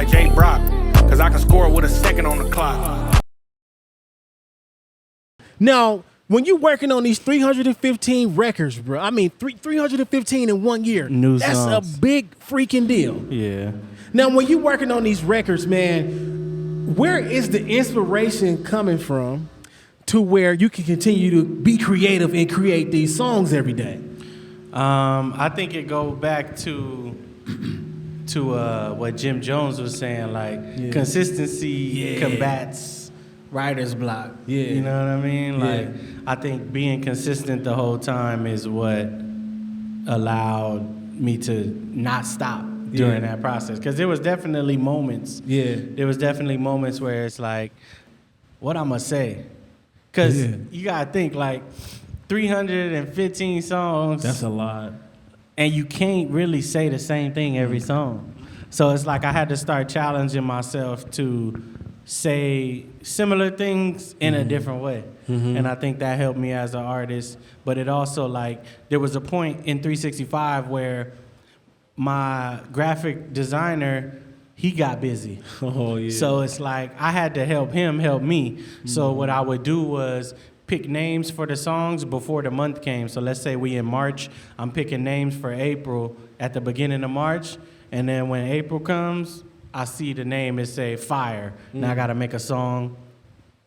like J.Brock, cause I can score with a second on the clock. Now, when you're working on these 315 records, bro, I mean 315 in 1 year, that's songs. a big freaking deal. Yeah. Now, when you're working on these records, man, where is the inspiration coming from to where you can continue to be creative and create these songs every day? I think it goes back to what Jim Jones was saying, like consistency combats writer's block. Yeah. You know what I mean? Like I think being consistent the whole time is what allowed me to not stop during that process. Because there was definitely moments. Yeah. There was definitely moments where it's like, what I'm gonna say? Because you gotta think like 315 songs. That's a lot. And you can't really say the same thing every song. So it's like I had to start challenging myself to say similar things in a different way. And I think that helped me as an artist. But it also, like, there was a point in 365 where my graphic designer, he got busy. Oh, yeah. So it's like I had to help him help me. So what I would do was pick names for the songs before the month came. So let's say we in March, I'm picking names for April at the beginning of March. And then when April comes, I see the name, it say Fire. Now I gotta make a song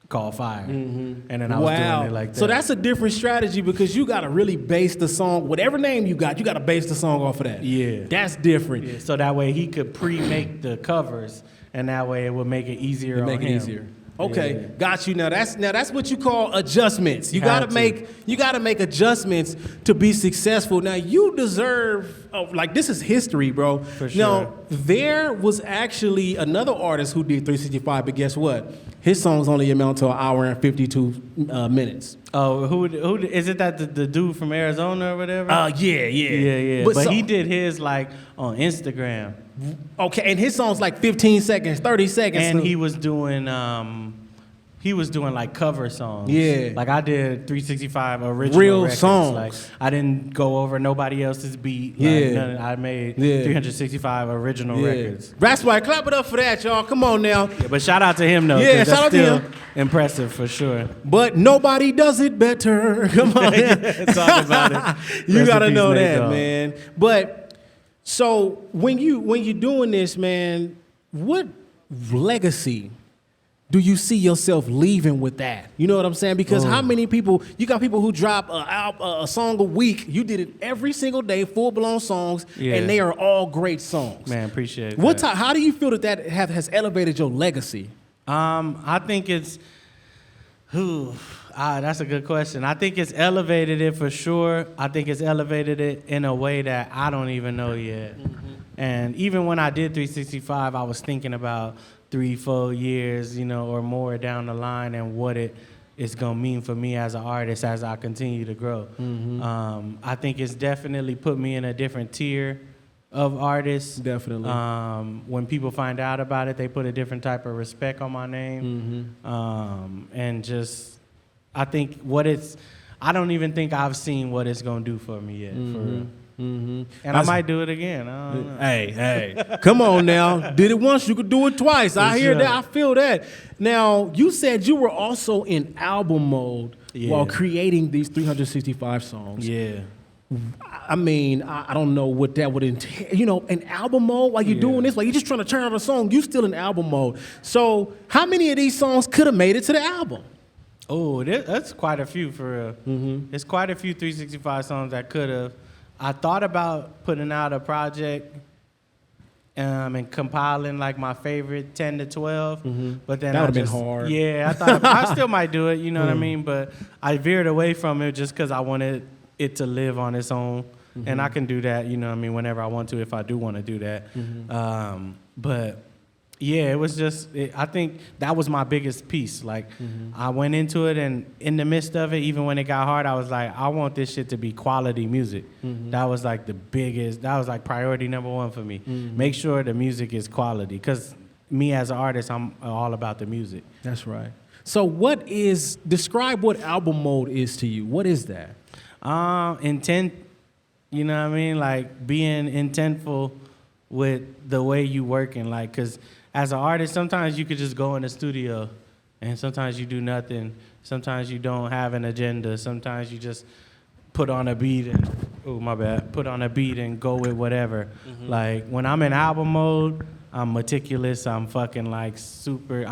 called Fire. And then I was doing it like that. So that's a different strategy because you gotta really base the song, whatever name you gotta base the song off of that. Yeah. That's different. Yeah. So that way he could pre-make the covers, and that way it would make it easier on him. Make it easier. Okay, got you. Now that's what you call adjustments. You gotta make adjustments to be successful. Now you deserve, like, this is history, bro. For sure. Now there was actually another artist who did 365, but guess what? His songs only amount to 1 hour and 52 minutes. Oh, who is it? That the dude from Arizona or whatever? Yeah. But he did his like on Instagram. Okay, and his song's like 15 seconds, 30 seconds. And he was doing like cover songs. Yeah. Like I did 365 original real records. songs. Like I didn't go over nobody else's beat. Like, I made 365 original records. That's right. Clap it up for that, y'all. Come on now. Yeah, but shout out to him though. Yeah, shout out to still him. Impressive for sure. But nobody does it better. Come on now. Talk about it. You gotta know Nate that, Dogg. man. But so when you're doing this, man, what legacy do you see yourself leaving with that? You know what I'm saying? Because how many people, you got people who drop a song a week. You did it every single day, full-blown songs, and they are all great songs. Man, appreciate it. How do you feel that has elevated your legacy? I think it's, that's a good question. I think it's elevated it for sure. I think it's elevated it in a way that I don't even know yet. And even when I did 365, I was thinking about 3-4 years, or more down the line, and what it's gonna mean for me as an artist as I continue to grow. I think it's definitely put me in a different tier of artists. Definitely. When people find out about it, they put a different type of respect on my name. And just, I think I don't even think I've seen what it's gonna do for me yet. For real. And I might do it again. I don't know. Hey, come on now. Did it once, you could do it twice. I hear that. I feel that. Now, you said you were also in album mode while creating these 365 songs. Yeah. I mean, I don't know what that would entail. An album mode while you're doing this, like you're just trying to turn out a song, you still in album mode. So how many of these songs could have made it to the album? Oh, that's quite a few for real. There's quite a few 365 songs that could have. I thought about putting out a project and compiling like my favorite 10 to 12, but then that would have been hard. Yeah, I thought I still might do it, you know what I mean? But I veered away from it just because I wanted it to live on its own, and I can do that, you know what I mean, whenever I want to, if I do want to do that. But yeah, it was just, I think that was my biggest piece. Like, I went into it, and in the midst of it, even when it got hard, I was like, I want this shit to be quality music. That was like that was like priority number one for me. Make sure the music is quality, because me as an artist, I'm all about the music. That's right. So describe what album mode is to you. What is that? Intent, you know what I mean? Like being intentful with the way you working, like, because as an artist, sometimes you could just go in the studio, and sometimes you do nothing. Sometimes you don't have an agenda. Sometimes you just put on a beat and put on a beat and go with whatever. Like when I'm in album mode, I'm meticulous. I'm fucking like super.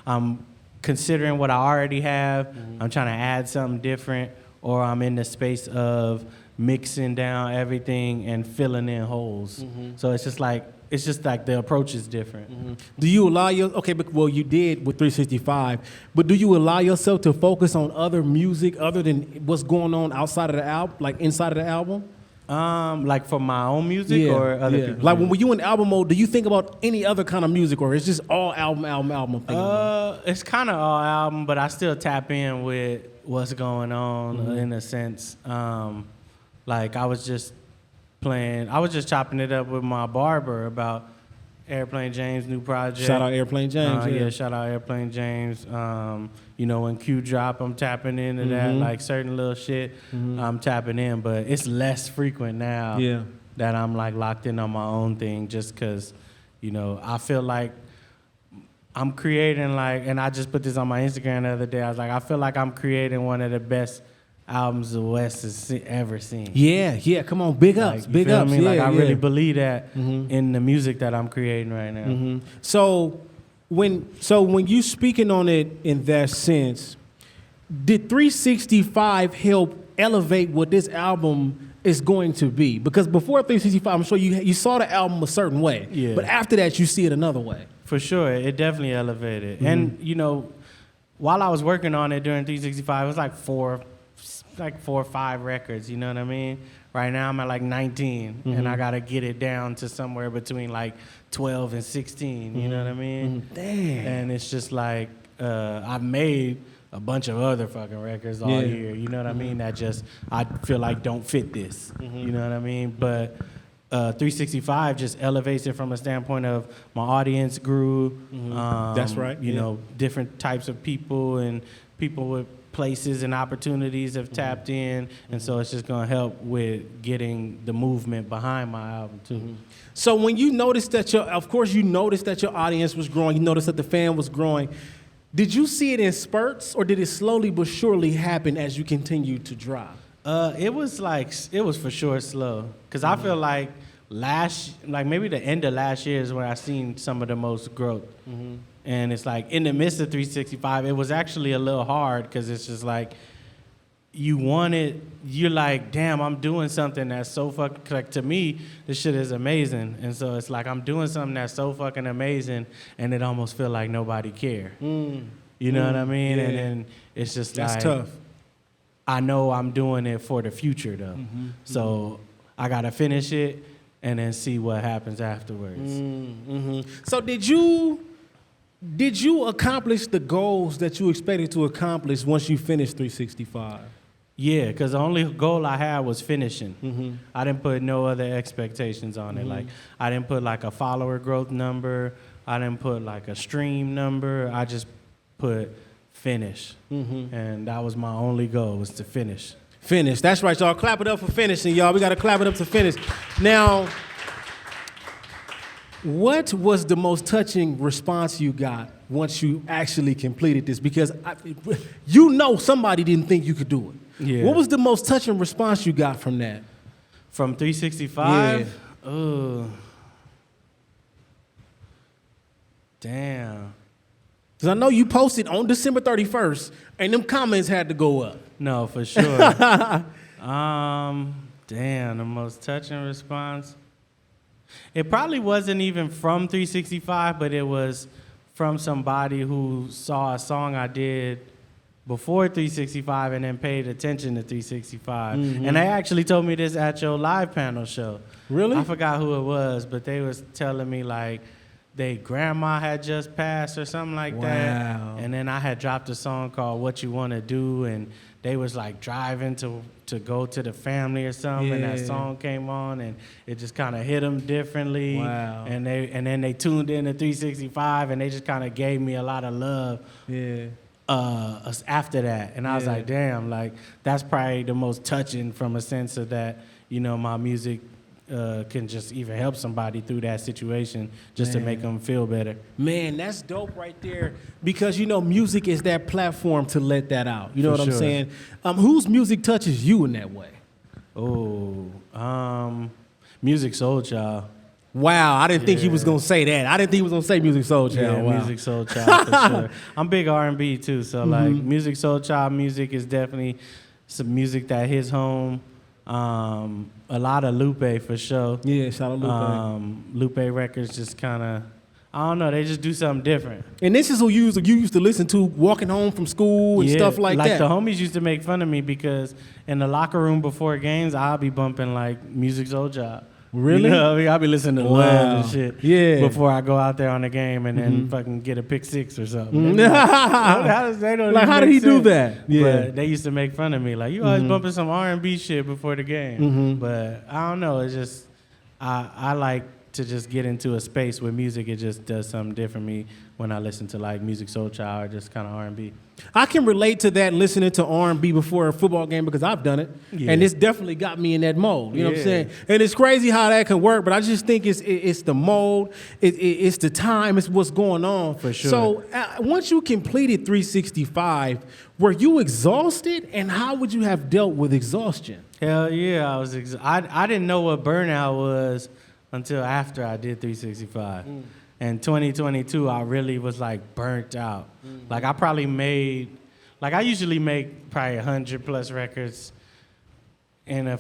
I'm considering what I already have. I'm trying to add something different, or I'm in the space of mixing down everything and filling in holes. So it's just like the approach is different. Do you allow well, you did with 365, but do you allow yourself to focus on other music other than what's going on outside of the album, like inside of the album? Like for my own music or other people's like music? when you in album mode, do you think about any other kind of music, or it's just all album? It's kind of all album, but I still tap in with what's going on in a sense. Like I was just chopping it up with my barber about Airplane James' new project. Shout out Airplane James. Yeah, shout out Airplane James. You know, when Q drop, I'm tapping into that, like certain little shit, I'm tapping in, but it's less frequent now that I'm like locked in on my own thing, just because, you know, I feel like I'm creating like, and I just put this on my Instagram the other day, I was like, I feel like I'm creating one of the best albums the West has ever seen. Yeah, come on, big ups, Like, big ups. Me? Like I really believe that in the music that I'm creating right now. So when you speaking on it in that sense, did 365 help elevate what this album is going to be? Because before 365, I'm sure you saw the album a certain way, but after that you see it another way. For sure, it definitely elevated. And you know, while I was working on it during 365, it was like four or five records, you know what I mean? Right now I'm at like 19, and I gotta get it down to somewhere between like 12 and 16, you know what I mean? Damn. And it's just like, I've made a bunch of other fucking records all year, you know what I mean? That just, I feel like don't fit this, you know what I mean? But 365 just elevates it from a standpoint of my audience grew. That's right. You know, different types of people and people with places and opportunities have tapped in, and so it's just gonna help with getting the movement behind my album too. So when you noticed that you noticed that your audience was growing, you noticed that the fan was growing, did you see it in spurts, or did it slowly but surely happen as you continued to drop? It was for sure slow, because I feel like maybe the end of last year is when I seen some of the most growth. And it's like in the midst of 365, it was actually a little hard, because it's just like you're like, damn, I'm doing something that's so fucking, like to me, this shit is amazing. And so it's like I'm doing something that's so fucking amazing, and it almost feel like nobody care. You know what I mean? Yeah. And then it's just That's like, tough. I know I'm doing it for the future though. So I gotta finish it and then see what happens afterwards. So did you accomplish the goals that you expected to accomplish once you finished 365? Yeah, because the only goal I had was finishing. I didn't put no other expectations on it. Like I didn't put like a follower growth number. I didn't put like a stream number. I just put finish. And that was my only goal, was to finish. Finish. That's right, y'all. Clap it up for finishing, y'all. We got to clap it up to finish. Now, what was the most touching response you got once you actually completed this? Because you know somebody didn't think you could do it. Yeah. What was the most touching response you got from that? From 365? Oh. Damn. Because I know you posted on December 31st, and them comments had to go up. No, for sure. Damn, the most touching response. It probably wasn't even from 365, but it was from somebody who saw a song I did before 365 and then paid attention to 365. And they actually told me this at your live panel show. Really? I forgot who it was, but they was telling me like they grandma had just passed or something like that. Wow. And then I had dropped a song called What You Wanna Do, and they was like driving to go to the family or something, and that song came on, and it just kind of hit them differently. Wow. And then they tuned in to 365, and they just kind of gave me a lot of love. Yeah. After that, and I was like, damn, like that's probably the most touching from a sense of that, you know, my music can just even help somebody through that situation just to make them feel better. Man, that's dope right there because, you know, music is that platform to let that out. You know For what I'm sure. saying? Whose music touches you in that way? Music Soul Child. Wow, I didn't think he was going to say that. I didn't think he was going to say Music Soul Child. Yeah, Wow. Music Soul Child for sure. I'm big R&B too, so like Music Soul Child music is definitely some music that hits home. A lot of Lupe for sure. Yeah, shout out Lupe. Lupe records just kind of, I don't know, they just do something different. And this is who you used to listen to walking home from school and stuff like that. Like the homies used to make fun of me because in the locker room before games, I'll be bumping like Music Soul Child. Really? You know what I mean? I'll be listening to Wow. Love and shit before I go out there on the game and then fucking get a pick six or something. How did he do that? Yeah. But they used to make fun of me. Like, you always bumping some R&B shit before the game. But I don't know. It's just, I like to just get into a space where music, it just does something different for me when I listen to like Music Soul Child or just kind of R&B. I can relate to that listening to R&B before a football game because I've done it. Yeah. And it's definitely got me in that mode. You know what I'm saying? And it's crazy how that can work, but I just think it's the mode, it's the time, it's what's going on. For sure. So once you completed 365, were you exhausted? And how would you have dealt with exhaustion? Hell yeah, I didn't know what burnout was until after I did 365. And 2022, I really was like burnt out. Like I probably made, like I usually make probably 100 plus records in I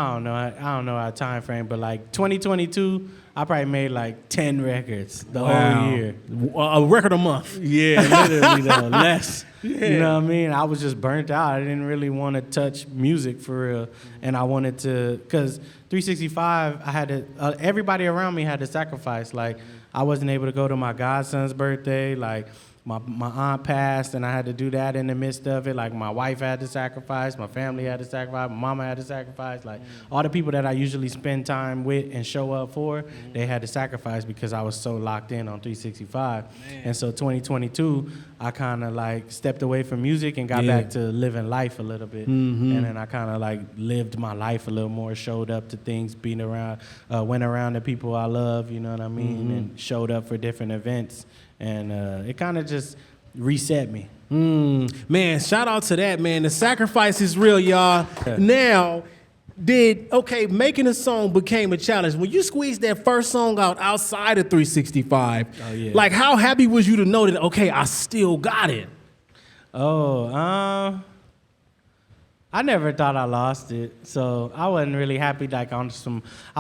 don't know our time frame, but like 2022, I probably made like 10 records the whole year. A record a month. Yeah, literally though, less. Yeah. You know what I mean? I was just burnt out. I didn't really want to touch music for real. And I wanted to, because 365, I had to, everybody around me had to sacrifice. Like, I wasn't able to go to my godson's birthday. Like, my aunt passed, and I had to do that in the midst of it. Like, my wife had to sacrifice, my family had to sacrifice, my mama had to sacrifice. Like, all the people that I usually spend time with and show up for, they had to sacrifice because I was so locked in on 365. And so 2022, I kind of like stepped away from music and got back to living life a little bit. And then I kind of like lived my life a little more, showed up to things, being around, went around the people I love, you know what I mean, and showed up for different events. And it kind of just reset me. Man, shout out to that, man. The sacrifice is real, y'all. Now, making a song became a challenge. When you squeezed that first song out outside of 365, like how happy was you to know that, okay, I still got it? I never thought I lost it, so I wasn't really happy. I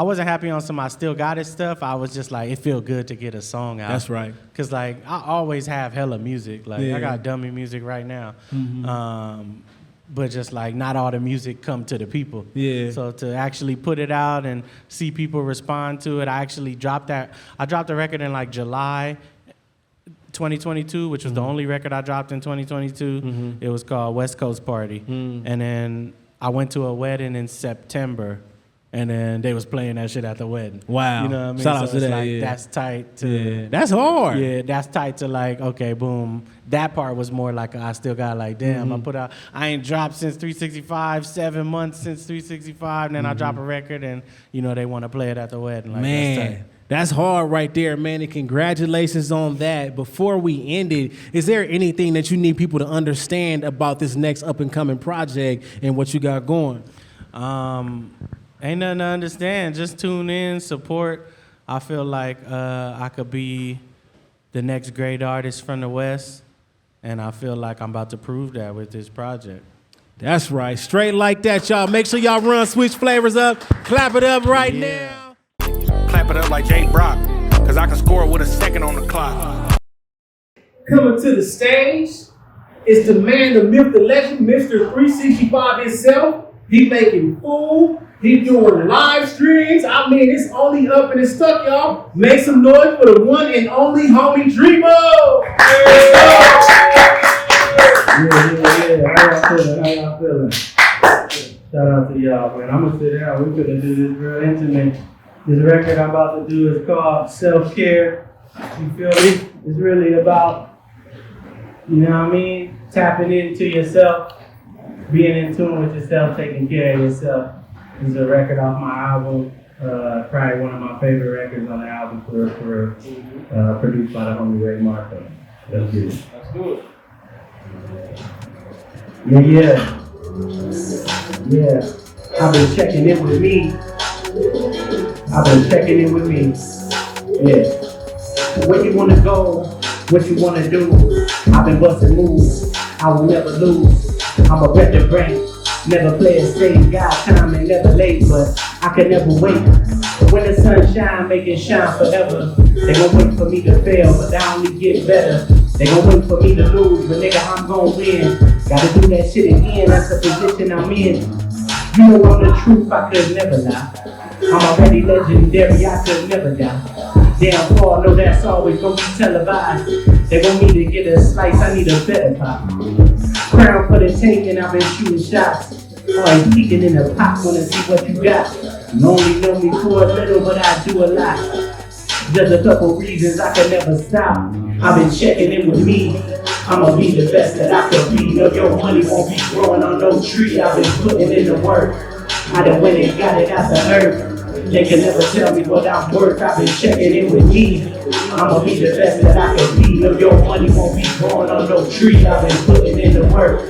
wasn't happy on some I still got it stuff. I was just like, it feel good to get a song out. That's right. Cause like I always have hella music. Like I got dummy music right now, but just like not all the music come to the people. Yeah. So to actually put it out and see people respond to it, I actually dropped that. I dropped the record in like July 2022, which was the only record I dropped in 2022. It was called West Coast Party. And then I went to a wedding in September, and then they was playing that shit at the wedding. Wow. You know what I mean? Shout out to that, like, that's tight to... That's hard. Yeah, that's tight to like, okay, boom. That part was more like, I still got like, damn, I ain't dropped since 365, 7 months since 365, and then I drop a record, and, you know, they want to play it at the wedding. Like, man. That's tight. That's hard right there, man, and congratulations on that. Before we end it, is there anything that you need people to understand about this next up-and-coming project and what you got going? Ain't nothing to understand. Just tune in, support. I feel like I could be the next great artist from the West, and I feel like I'm about to prove that with this project. That's right. Straight like that, y'all. Make sure y'all run Switch Flavors up. Clap it up right now. Clap it up like J.Brock, cause I can score with a second on the clock. Coming to the stage is the man, the myth, the legend, Mr. 365 himself. He making food. He doing live streams. I mean, it's only up and it's stuck, y'all. Make some noise for the one and only Homie Dreebo. Yeah. How y'all feeling? Shout out to y'all, man. I'm gonna sit down. We could do this real intimate. This record I'm about to do is called Self-Care. You feel me? It's really about, you know what I mean? Tapping into yourself, being in tune with yourself, taking care of yourself. This is a record off my album, Probably one of my favorite records on the album for produced by the homie Ray Marco. Let's get it. Let's do it. Yeah. I've been checking in with me. Yeah. Where you wanna go? What you wanna do? I've been busting moves. I will never lose. I'm a rep the brain. Never play it safe. Got time and never late, but I can never wait. When the sun shine, make it shine forever. They gon' wait for me to fail, but I only get better. They gon' wait for me to lose, but nigga, I'm gon' win. Gotta do that shit again, that's the position I'm in. You know I'm the truth, I could never lie. I'm already legendary, I could never die. Damn far, know that's always gon' be televised. They gon' need to get a slice, I need a better pop. Crown for the taking, I've been shooting shots. Always peeking in the pot, wanna see what you got. You only know me for a little, but I do a lot. Just a couple reasons I can never stop. I've been checking in with me. I'ma be the best that I could be. No, your money won't be growing on no tree. I've been putting in the work. I done went and got it out the earth. They can never tell me what I'm worth. I've been checking in with me. I'ma be the best that I could be. No, your money won't be growing on no tree. I've been putting in the work.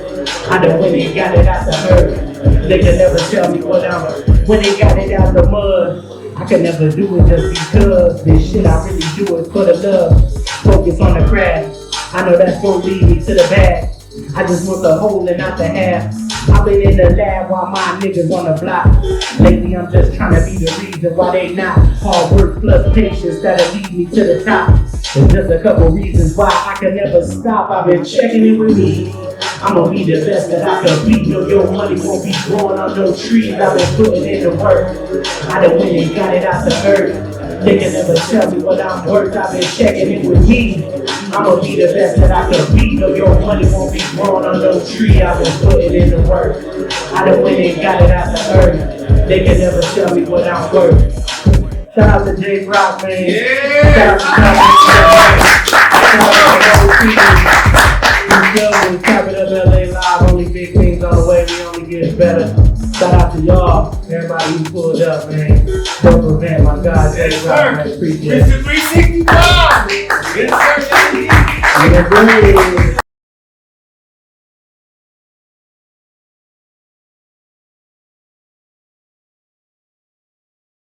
I done went and got it out the earth. They can never tell me what I'm worth. When they got it out the mud, I can never do it just because. This shit I really do it for the love. Focus on the craft. I know that's gonna lead me to the bag. I just want the whole and not the half. I've been in the lab while my niggas on the block. Lately I'm just trying to be the reason why they not. Hard work plus patience that'll lead me to the top. There's just a couple reasons why I can never stop. I've been checking in with me. I'ma be the best that I can be. No, your money won't be growing on no trees. I've been putting in the work. I done went and got it out the earth. They can never tell me what I'm worth. I've been checking in with me. I'ma be the best that I can be. No, your money won't be growing on no tree. I've been putting in the work. I done went and got it out the earth. They can never tell me what I'm worth. Shout out to J.Brock, man. Yeah. Shout out to Clapitup LA Live. Only big things on the way. We only get better. Shout out to y'all, everybody who pulled up, man. Dope event, my God, J.Brock, man. Appreciate it. Mr. 365. Yes, sir. Yeah,